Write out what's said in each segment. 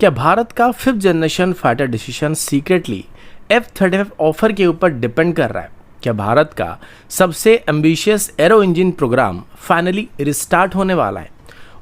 क्या भारत का 5th generation fighter decision secretly F-35 offer के ऊपर डिपेंड कर रहा है? क्या भारत का सबसे ambitious aero engine programme finally restart होने वाला है?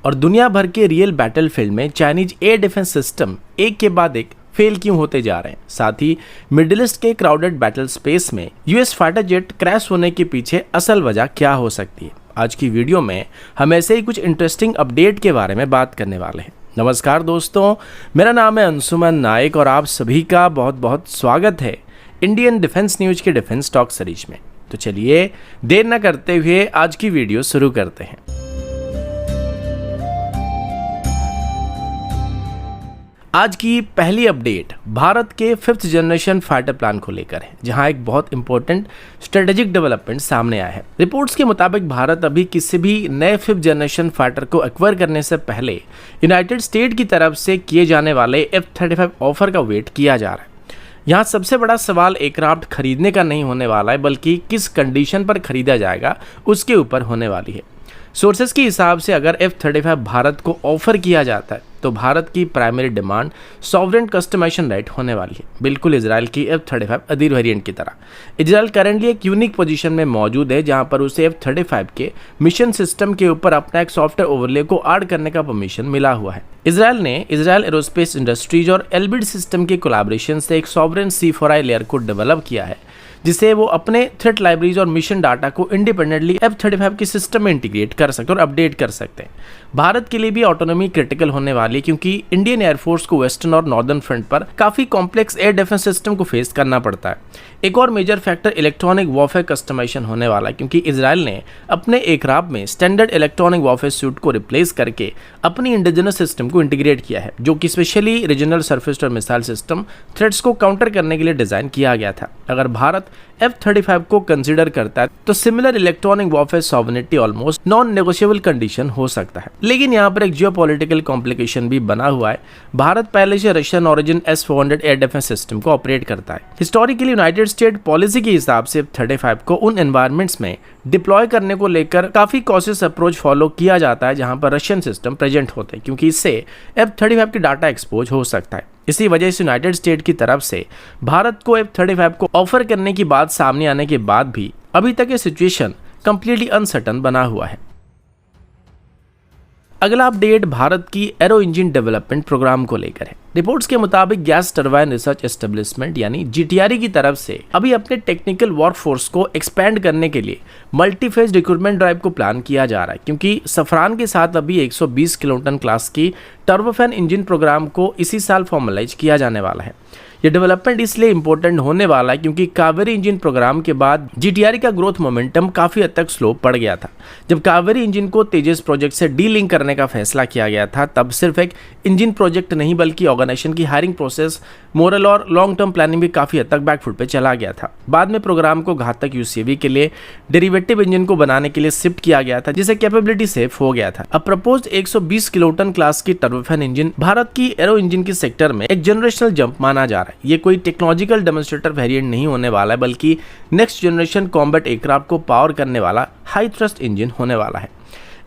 और दुनिया भर के रियल बैटलफील्ड में चाइनीज एयर डिफेंस सिस्टम एक के बाद एक फेल क्यों होते जा रहे हैं? साथ ही मिडिल ईस्ट के क्राउडेड बैटल स्पेस में यूएस फाइटर जेट क्रैश होने के पीछे असल वजह क्या हो सकती है? आज की वीडियो में हम ऐसे ही कुछ इंटरेस्टिंग अपडेट के बारे में बात करने वाले हैं। नमस्कार दोस्तों, मेरा नाम है अंशुमन नायक और आप सभी का बहुत बहुत स्वागत है इंडियन डिफेंस न्यूज के डिफेंस टॉक सीरीज में। तो चलिए देर न करते हुए आज की वीडियो शुरू करते हैं। आज की पहली अपडेट भारत के 5th जनरेशन फाइटर प्लान को लेकर है, जहां एक बहुत इंपॉर्टेंट स्ट्रेटेजिक डेवलपमेंट सामने आया है। रिपोर्ट्स के मुताबिक भारत अभी किसी भी नए 5th जनरेशन फाइटर को एक्वायर करने से पहले यूनाइटेड स्टेट की तरफ से किए जाने वाले F-35 ऑफर का वेट किया जा रहा है। यहाँ सबसे बड़ा सवाल एयरक्राफ्ट खरीदने का नहीं होने वाला है, बल्कि किस कंडीशन पर खरीदा जाएगा उसके ऊपर होने वाली है। सोर्सेस के हिसाब से अगर F-35 भारत को ऑफर किया जाता है तो भारत की primary demand sovereign customisation right होने वाली है, बिल्कुल इजराइल की F-35 अदीर वेरिएंट की तरह। इजराइल करंटली एक यूनिक पोजीशन में मौजूद है, जहां पर उसे F-35 के मिशन सिस्टम के ऊपर अपना एक सॉफ्टवेयर ओवरले को ऐड करने का परमिशन मिला हुआ है। इजराइल ने इजराइल एरोस्पेस इंडस्ट्रीज और एल्बिड सिस्टम के कोलैबोरेशन से एक सॉवरेन C4I लेयर को डेवलप किया है, जिसे वो अपने थ्रेट लाइब्रेरीज और मिशन डाटा को इंडिपेंडेंटली F-35 के सिस्टम में इंटीग्रेट कर सकते हैं और अपडेट कर सकते हैं। भारत के लिए भी ऑटोनॉमी क्रिटिकल होने वाली है, क्योंकि इंडियन एयरफोर्स को वेस्टर्न और नॉर्दर्न फ्रंट पर काफी कॉम्प्लेक्स एयर डिफेंस सिस्टम को फेस करना पड़ता है। एक और major factor electronic warfare customisation होने वाला है, क्योंकि इजराइल ने अपने एयरक्राफ्ट में स्टैंडर्ड इलेक्ट्रॉनिक वॉरफेयर सूट को रिप्लेस करके अपनी इंडिजिनस सिस्टम को इंटीग्रेट किया है, जो कि स्पेशली रीजनल सरफेस और मिसाइल सिस्टम थ्रेट्स को काउंटर करने के लिए डिजाइन किया गया था। अगर भारत F-35 को कंसीडर करता है तो similar electronic warfare sovereignty almost non negotiable condition हो सकता है। लेकिन यहाँ पर एक जियोपॉलिटिकल कॉम्प्लिकेशन भी बना हुआ है। भारत पहले से Russian origin S-400 air defence system को ऑपरेट करता है। हिस्टोरिकली यूनाइटेड स्टेट पॉलिसी के हिसाब से F-35 को उन एनवायरमेंट्स में डिप्लॉय करने को लेकर काफी कॉशियस अप्रोच फॉलो किया जाता है, जहां पर रशियन सिस्टम प्रेजेंट होते हैं, क्योंकि इससे F-35 की डाटा एक्सपोज हो सकता है। इसी वजह से यूनाइटेड स्टेट की तरफ से भारत को F-35 को ऑफर करने की बात सामने आने के बाद भी अभी तक ये सिचुएशन कंप्लीटली अनसर्टन बना हुआ है। अगला अपडेट भारत की एरो इंजन डेवलपमेंट प्रोग्राम को लेकर है। रिपोर्ट्स के मुताबिक गैस टरबाइन रिसर्च एस्टेब्लिशमेंट यानी GTRE की तरफ से अभी अपने टेक्निकल वर्कफोर्स को एक्सपेंड करने के लिए मल्टीफेज रिक्रूटमेंट ड्राइव को प्लान किया जा रहा है, क्योंकि सफरान के साथ अभी 120 किलोटन क्लास की टर्बोफैन इंजन प्रोग्राम को इसी साल फॉर्मलाइज किया जाने वाला है। ये डेवलपमेंट इसलिए इंपॉर्टेंट होने वाला है क्योंकि कावेरी इंजन प्रोग्राम के बाद GTRE का ग्रोथ मोमेंटम काफी हद तक स्लो पड़ गया था। जब कावेरी इंजन को तेजस प्रोजेक्ट से डीलिंक करने का फैसला किया गया था, तब सिर्फ एक इंजन प्रोजेक्ट नहीं बल्कि ऑर्गेनाइजेशन की हायरिंग प्रोसेस, मोरल और लॉन्ग टर्म प्लानिंग भी काफी हद तक बैकफुट पे चला गया था। बाद में प्रोग्राम को घातक UCV के लिए डेरिवेटिव इंजन को बनाने के लिए शिफ्ट किया गया था, जिससे कैपेबिलिटी सेफ हो गया था। अब प्रपोज्ड 120 किलोटन क्लास की टर्बोफैन इंजन भारत की एरो इंजन के सेक्टर में एक जनरेशनल जंप माना जा रहा है। ये कोई टेक्नोलॉजिकल डेमोन्स्ट्रेटर वेरिएंट नहीं होने वाला है, बल्कि नेक्स्ट जनरेशन कॉम्बैट एयरक्राफ्ट को पावर करने वाला हाई थ्रस्ट इंजन होने वाला है।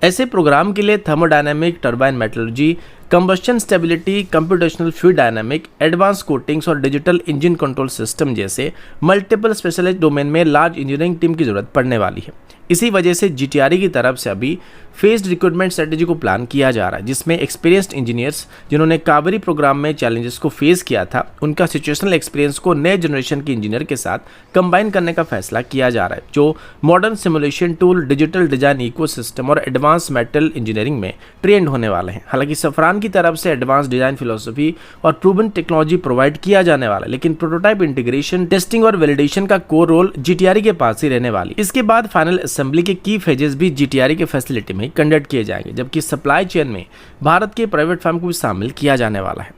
ऐसे प्रोग्राम के लिए thermodynamic, turbine metallurgy, combustion stability, computational fluid dynamic, advance coatings और डिजिटल इंजन कंट्रोल सिस्टम जैसे मल्टीपल स्पेशलाइज्ड डोमेन में लार्ज इंजीनियरिंग टीम की जरूरत पड़ने वाली है। इसी वजह से GTRE की तरफ से अभी फेस्ड रिक्रूटमेंट स्ट्रेटेजी को प्लान किया जा रहा है, जिसमें एक्सपीरियंस्ड इंजीनियर्स जिन्होंने कावेरी प्रोग्राम में चैलेंजेस को फेस किया था, उनका सिचुएशनल एक्सपीरियंस को नए जनरेशन के इंजीनियर के साथ कंबाइन करने का फैसला किया जा रहा है, जो modern simulation tool, digital design ecosystem और एडवांस मेटल इंजीनियरिंग में ट्रेंड होने वाले हैं। हालांकि सफरान की तरफ से एडवांस डिजाइन फिलोसफी और प्रूवन टेक्नोलॉजी प्रोवाइड किया जाने वाला है, लेकिन प्रोटोटाइप इंटीग्रेशन, टेस्टिंग और वैलिडेशन का कोर रोल GTRE के पास ही रहने वाली। इसके बाद फाइनल असेंबली के की फेजेस भी GTRE के फैसिलिटी में कंडक्ट किए जाएंगे, जबकि सप्लाई चेन में भारत के प्राइवेट फर्म को भी शामिल किया जाने वाला है।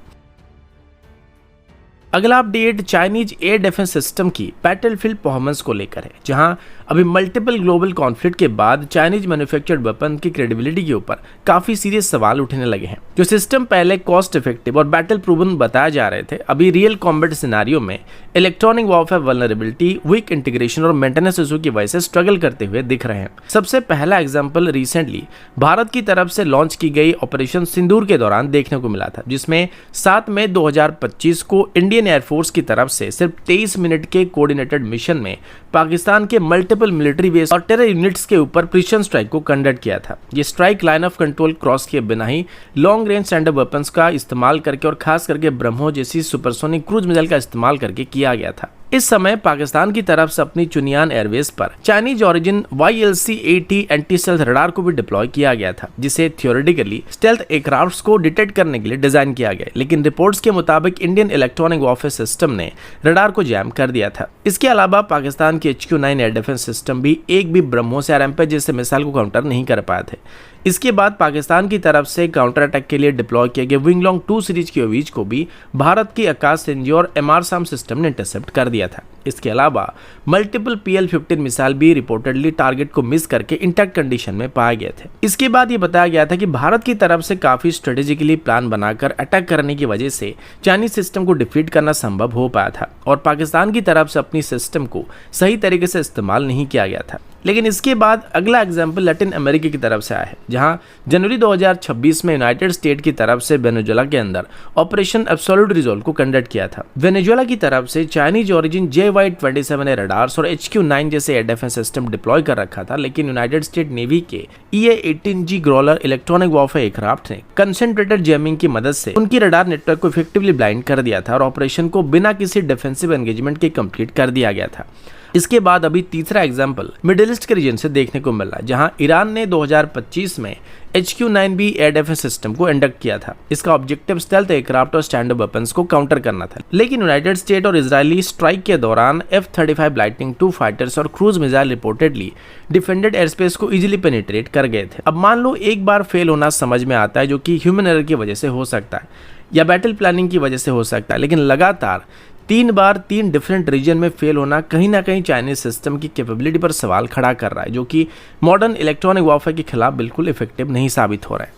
अगला update Chinese air defence system की बैटलफील्ड परफॉर्मेंस को लेकर है, जहां अभी मल्टीपल ग्लोबल कॉन्फ्लिक्ट के बाद चाइनीज मैन्युफैक्चर्ड वेपन की क्रेडिबिलिटी के ऊपर काफी सीरियस सवाल उठने लगे हैं। जो सिस्टम पहले कॉस्ट इफेक्टिव और बैटल प्रूवन बताए जा रहे थे, अभी रियल कॉम्बैट सिनेरियो में electronic warfare vulnerability, weak integration और मेंटेनेंस इशू की वजह से स्ट्रगल करते हुए दिख रहे हैं। सबसे पहला एग्जाम्पल रिसेंटली भारत की तरफ से लॉन्च की गई ऑपरेशन सिंदूर के दौरान देखने को मिला था, जिसमें 7 मई 2025 को इंडियन एयरफोर्स की तरफ से सिर्फ 23 मिनट के कोऑर्डिनेटेड मिशन में पाकिस्तान के मल्टीपल मिलिट्री बेस और टेरर यूनिट्स के ऊपर प्रिसीजन स्ट्राइक को कंडक्ट किया था। ये strike line of control cross किए बिना ही लॉन्ग रेंज स्टैंडर्ड वेपन्स का इस्तेमाल करके और खास करके ब्रह्मोस जैसी सुपरसोनिक क्रूज मिसाइल का इस्तेमाल करके किया गया था। इस समय पाकिस्तान की तरफ से अपनी चुनियान एयरवेज पर Chinese origin YLC-80 anti stealth radar को भी डिप्लॉय किया गया था, जिसे थियोरेटिकली स्टेल्थ एयरक्राफ्ट्स को डिटेक्ट करने के लिए डिजाइन किया गया। लेकिन रिपोर्ट्स के मुताबिक इंडियन इलेक्ट्रॉनिक वॉरफेयर सिस्टम ने रडार को जैम कर दिया था। इसके अलावा पाकिस्तान की HQ-9 एयर डिफेंस सिस्टम भी एक भी ब्रह्मोस या रैम्पेज जैसे मिसाइल को काउंटर नहीं कर पाए थे। इसके बाद पाकिस्तान की तरफ से काउंटर अटैक के लिए डिप्लॉय किए गए विंगलोंग 2 सीरीज के ओवीज को भी भारत की आकाश सेंजी और MR-SAM सिस्टम ने इंटरसेप्ट कर दिया था। इसके अलावा मल्टीपल PL-15 मिसाइल भी रिपोर्टेडली टारगेट को मिस करके इंटैक्ट कंडीशन में पाए गए थे। इसके बाद ये बताया गया था कि भारत की तरफ से काफी स्ट्रेटेजिकली प्लान बनाकर अटैक करने की वजह से चाइनीज सिस्टम को डिफीट करना संभव हो पाया था और पाकिस्तान की तरफ से अपनी सिस्टम को सही तरीके से इस्तेमाल नहीं किया गया था। लेकिन इसके बाद अगला एग्जाम्पल लैटिन अमेरिका की तरफ से आया है, जहां जनवरी 2026 में यूनाइटेड स्टेट की तरफ से वेनेजुएला के अंदर ऑपरेशन एब्सोल्यूट रिजॉल्व को कंडक्ट किया था। वेनेजुएला की तरफ से चाइनीज ओरिजिन JY-27A रडार्स और HQ-9 जैसे एयर डिफेंस सिस्टम डिप्लॉय कर रखा था, लेकिन यूनाइटेड स्टेट नेवी के EA-18G Growler electronic warfare aircraft ने कंसंट्रेटेड जैमिंग की मदद से उनकी रडार नेटवर्क को इफेक्टिवली ब्लाइंड कर दिया था और ऑपरेशन को बिना किसी डिफेंसिव एंगेजमेंट के कंप्लीट कर दिया गया था। इसके बाद अभी तीसरा एग्जाम्पल मिडिल ईस्ट के रीजन से देखने को मिला, जहां ईरान ने 2025 में HQ-9B एयर डिफेंस सिस्टम को इंडक्ट किया था। इसका ऑब्जेक्टिव स्टेल्थ एयरक्राफ्ट और स्टैंडर्ड वेपन्स को काउंटर करना था, लेकिन यूनाइटेड स्टेट और इजरायली स्ट्राइक के दौरान F-35 लाइटनिंग II फाइटर्स और cruise missile reportedly defended air space को इजिली पेनिट्रेट कर गए थे। अब मान लो एक बार फेल होना समझ में आता है, जो कि ह्यूमन एरर की वजह से हो सकता है या बैटल प्लानिंग की वजह से हो सकता है, लेकिन लगातार 3 बार 3 डिफरेंट रीजन में फेल होना कहीं ना कहीं चाइनीज सिस्टम की कैपेबिलिटी पर सवाल खड़ा कर रहा है, जो कि मॉडर्न इलेक्ट्रॉनिक वॉरफेयर के खिलाफ बिल्कुल इफेक्टिव नहीं साबित हो रहा है।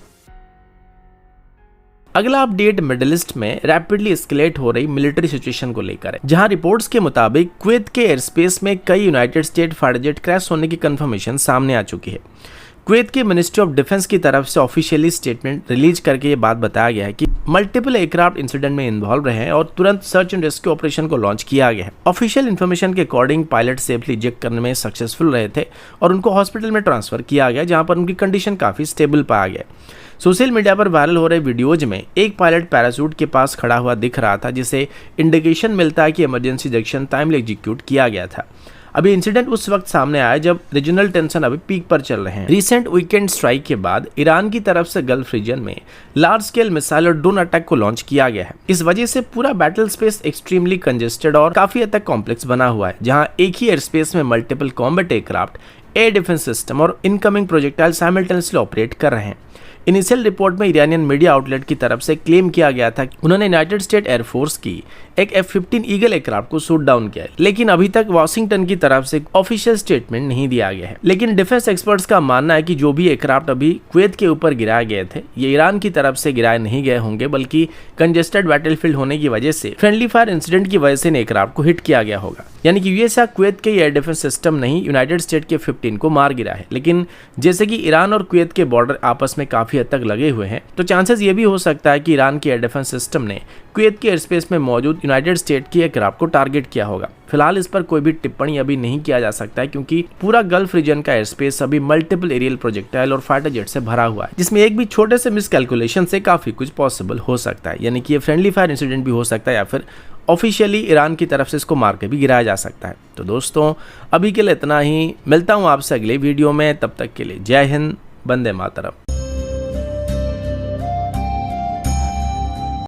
अगला अपडेट मिडिल ईस्ट में रैपिडली एस्केलेट हो रही मिलिट्री सिचुएशन को लेकर है, जहां रिपोर्ट्स के मुताबिक कुवैत के एयर स्पेस में कई United state fighter jet crash होने की कंफर्मेशन सामने आ चुकी है। कुवैत की मिनिस्ट्री ऑफ डिफेंस की तरफ से ऑफिशियली स्टेटमेंट रिलीज करके ये बात बताया गया है कि मल्टीपल एयरक्राफ्ट इंसिडेंट में इन्वॉल्व रहे हैं और तुरंत सर्च एंड रेस्क्यू ऑपरेशन को लॉन्च किया गया है। ऑफिशियल इन्फॉर्मेशन के अकॉर्डिंग पायलट सेफली इजेक्ट करने में सक्सेसफुल रहे थे और उनको हॉस्पिटल में ट्रांसफर किया गया, जहां पर उनकी कंडीशन काफी स्टेबल पाया गया। सोशल मीडिया पर वायरल हो रहे वीडियोज में एक पायलट पैराशूट के पास खड़ा हुआ दिख रहा था, जिसे इंडिकेशन मिलता है कि इमरजेंसी इजेक्शन टाइमली एग्जीक्यूट किया गया था। अभी इंसिडेंट उस वक्त सामने आया जब रीजनल टेंशन अभी पीक पर चल रहे हैं। रिसेंट वीकेंड स्ट्राइक के बाद ईरान की तरफ से गल्फ रीजन में लार्ज स्केल मिसाइल और ड्रोन अटैक को लॉन्च किया गया है। इस वजह से पूरा बैटल स्पेस एक्सट्रीमली कंजेस्टेड और काफी हद तक कॉम्प्लेक्स बना हुआ है, जहां एक ही एयर स्पेस में multiple combat aircraft, air defence system और इनकमिंग प्रोजेक्टाइल साइमल्टेनियसली ऑपरेट कर रहे हैं। इनिशियल रिपोर्ट में इरानियन मीडिया आउटलेट की तरफ से क्लेम किया गया था कि उन्होंने यूनाइटेड स्टेट एयरफोर्स की एक F-15 ईगल एयरक्राफ्ट को शूट डाउन किया है, लेकिन अभी तक वाशिंगटन की तरफ से ऑफिशियल स्टेटमेंट नहीं दिया गया है। लेकिन डिफेंस एक्सपर्ट्स का मानना है कि जो भी एयरक्राफ्ट अभी कुवैत के ऊपर गिराए गए थे, ये ईरान की तरफ से गिराए नहीं गए होंगे, बल्कि कंजेस्टेड बैटलफील्ड होने की वजह से फ्रेंडली फायर इंसिडेंट की वजह से एयरक्राफ्ट को हिट किया गया होगा। यानी कि यूएस या कुवैत के एयर डिफेंस सिस्टम नहीं यूनाइटेड स्टेट के 15 को मार गिरा है। लेकिन जैसे कि ईरान और कुवैत के बॉर्डर आपस में काफी हद तक लगे हुए हैं, तो चांसेस ये भी हो सकता है कि ईरान के एयर डिफेंस सिस्टम ने कुवैत के एयर स्पेस में मौजूद यूनाइटेड स्टेट की एयरक्राफ्ट को टारगेट किया होगा। फिलहाल इस पर कोई भी टिप्पणी अभी नहीं किया जा सकता है, क्योंकि पूरा गल्फ रीजन का एयर स्पेस अभी मल्टीपल एरियल प्रोजेक्टाइल और फाइटर जेट से भरा हुआ है, जिसमें एक भी छोटे से मिसकैलकुलेशन से काफी कुछ पॉसिबल हो सकता है। यानी कि ये फ्रेंडली फायर इंसिडेंट भी हो सकता है या फिर ऑफिशियली ईरान की तरफ से इसको मार के भी गिराया जा सकता है। तो दोस्तों अभी के लिए इतना ही, मिलता हूँ आपसे अगले वीडियो में, तब तक के लिए जय हिंद, वंदे मातरम।